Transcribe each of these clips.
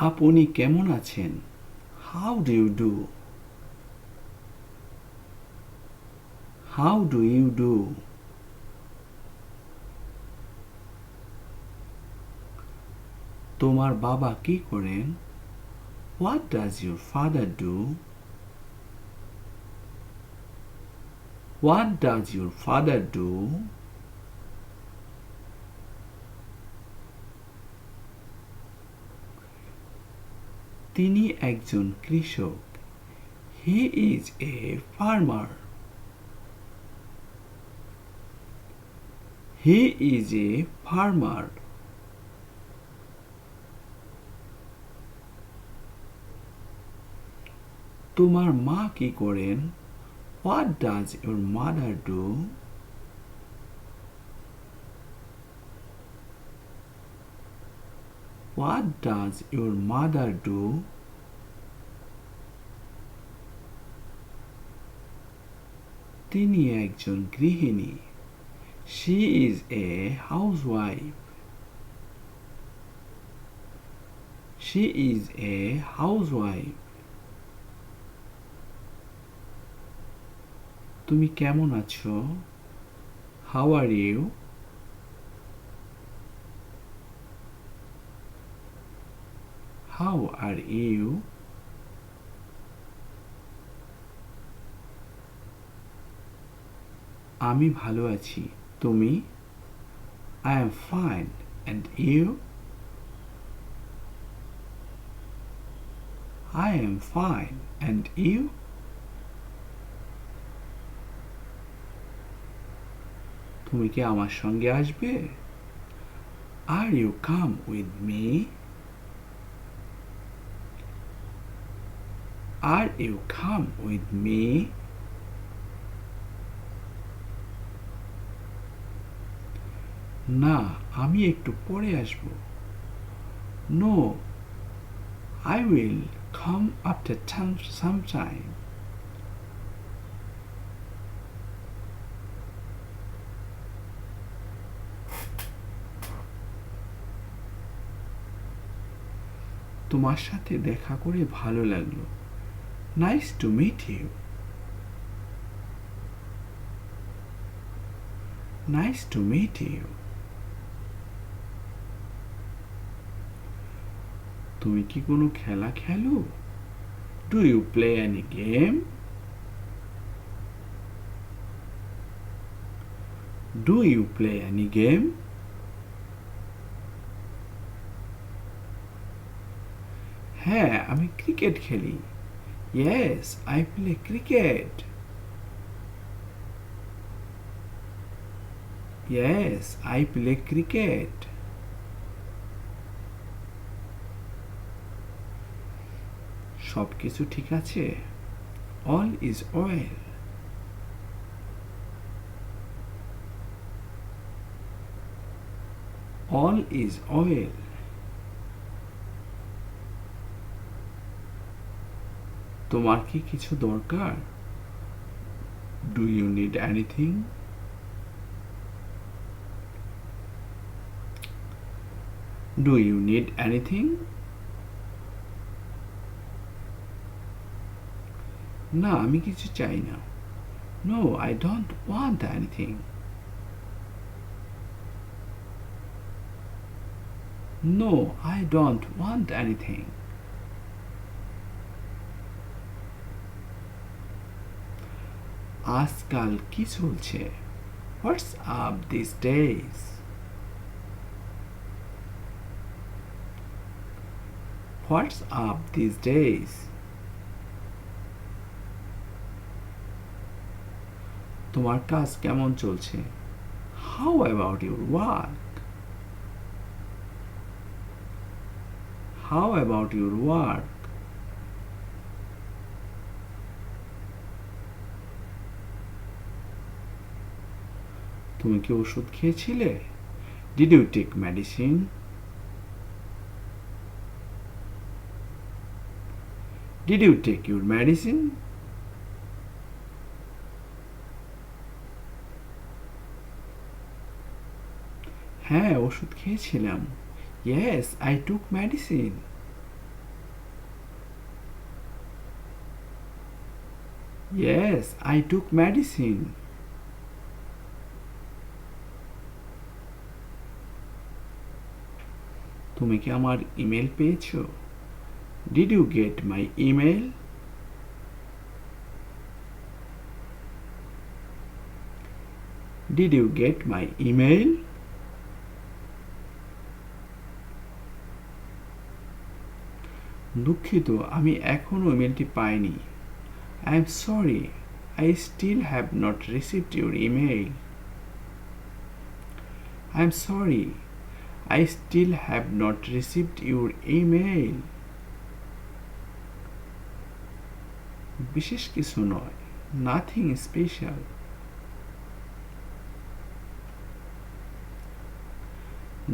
আপনি কেমন আছেন? How do you do? How do you do? তোমার বাবা কি করেন? What does your father do? What does your father do? তিনি একজন কৃষক। He is a farmer. He is a farmer. তোমার মা কি করেন? What does your mother do? What does your mother do? তিনি একজন গৃহিণী। She is a housewife. She is a housewife. তুমি কেমন আছো? How are you? How are you? আমি ভালো আছি। তুমি? I am fine. And you? I am fine. And you? তুমি কি আমার সঙ্গে আসবে? Are you come with me? Are you come with me? না, আমি একটু পরে আসব। No, I will come after some time. তোমার সাথে দেখা করে ভালো লাগলো। Nice to meet you. Nice to meet you. তুমি কি কোনো খেলা খেলো? Do you play any game? Do you play any game? হ্যাঁ, আমি ক্রিকেট খেলি। Yes, I play cricket. Yes, I play cricket. সব কিছু ঠিক আছে? All is well. All is well. তোমার কি কিছু দরকার? Do you need anything? Do you need anything? না, আমি কিছু চাই না। No, I don't want anything. No, I don't want anything. আজকাল কি চলছে? What's up these days? What's up these days? তোমার কাজ কেমন চলছে? How about your work? How about your work? তুমি কি ওষুধ খেয়েছিলে? Did you take medicine? Did you take your medicine? হ্যাঁ, ওষুধ খেয়েছিলাম। Yes, I took medicine. Yes, I took medicine. তুমি কি আমার ইমেল পেয়েছো? Did you get my email? Did you get my email? দুঃখিত, আমি এখনো ইমেলটি পাইনি। I am sorry, I still have not received your email. I am sorry, I still have not received your email. বিশেষ কিছু নয়, nothing special.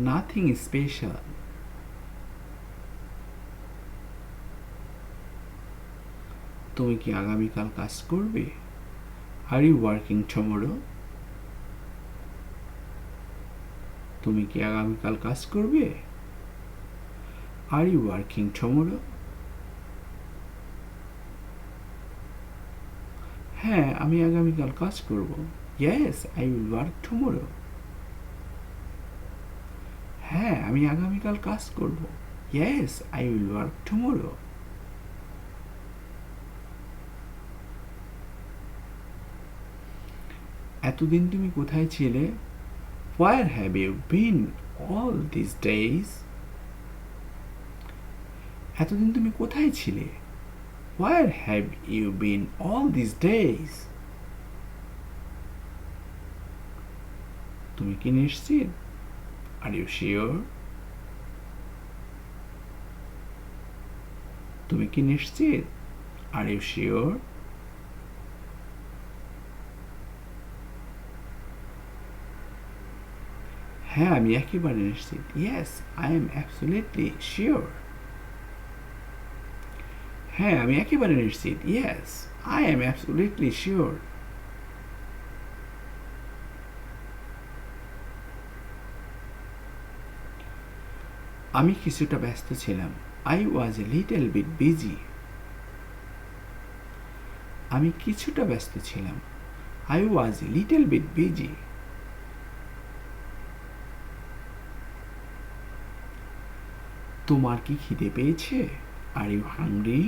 Nothing special. তুমি কি আগামীকাল কাজ করবে? Are you working tomorrow? তুমি কি আগামীকাল কাজ করবে? Are you working tomorrow? হ্যাঁ, আমি আগামীকাল কাজ করব। Yes, I will work tomorrow. হ্যাঁ, আমি আগামীকাল কাজ করব। Yes, I will work tomorrow. এতদিন তুমি কোথায় ছিলে? Where have you been all these days? এতদিন তুমি কোথায় ছিলে? Where have you been all these days? তুমি কি নিশ্চিত? Are you sure? তুমি কি নিশ্চিত? Are you sure? হ্যাঁ, আমি একেবারে নিশ্চিত। Yes, I am absolutely sure. হ্যাঁ, আমি একেবারে নিশ্চিত। Yes, I am absolutely sure. আমি কিছুটা ব্যস্ত ছিলাম। I was a little bit busy. আমি কিছুটা ব্যস্ত ছিলাম। I was a little bit busy. তোমার কি খিদে পেয়েছে? Are you hungry?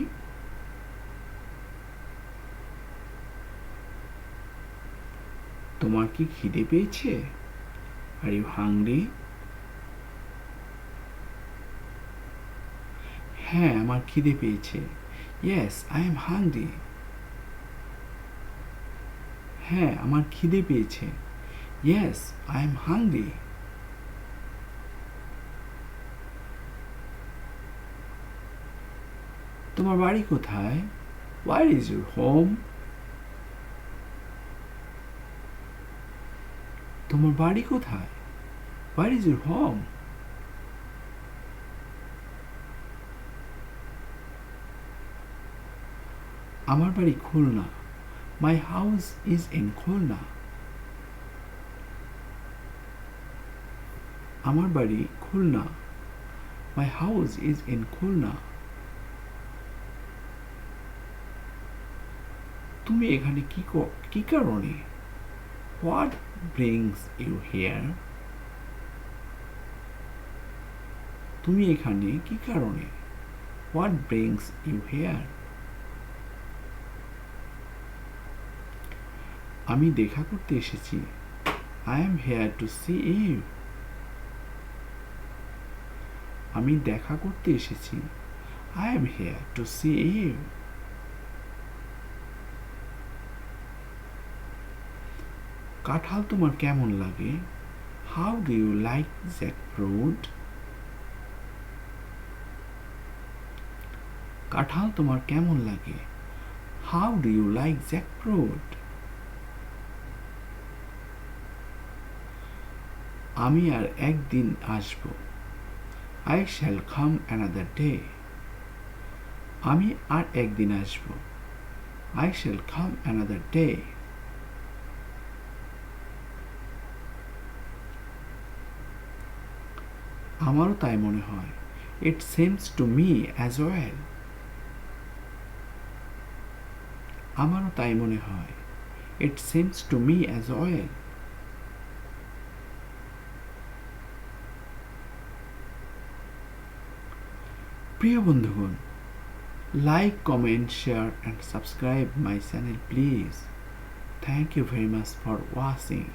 তোমার কি খিদে পেয়েছে? Are you hungry? হ্যাঁ, আমার খিদে পেয়েছে। Yes, I am hungry. হ্যাঁ, আমার খিদে পেয়েছে। Yes, I am hungry. তোমার বাড়ি কোথায়? Where is your home? তোমার বাড়ি কোথায়? Where is your home? আমার বাড়ি Khulna. My house is in Khulna. আমার বাড়ি Khulna. My house is in Khulna. তুমি এখানে কি কারণে? What brings you here? তুমি এখানে কি কারণে? What brings you here? আমি দেখা করতে এসেছি। I am here to see you. আমি দেখা করতে এসেছি। I am here to see you. কাঁঠাল তোমার কেমন লাগে? How do you like jackfruit? কাঁঠাল তোমার কেমন লাগে? How do you like jackfruit? আমি আর একদিন আসব। I shall come another day. আমি আর একদিন আসব। I shall come another day. আমারও তাই মনে হয়। It seems to me as well. আমারও তাই মনে হয়। It seems to me as well. প্রিয় বন্ধুগণ, like, comment, share and subscribe my channel please. Thank you very much for watching.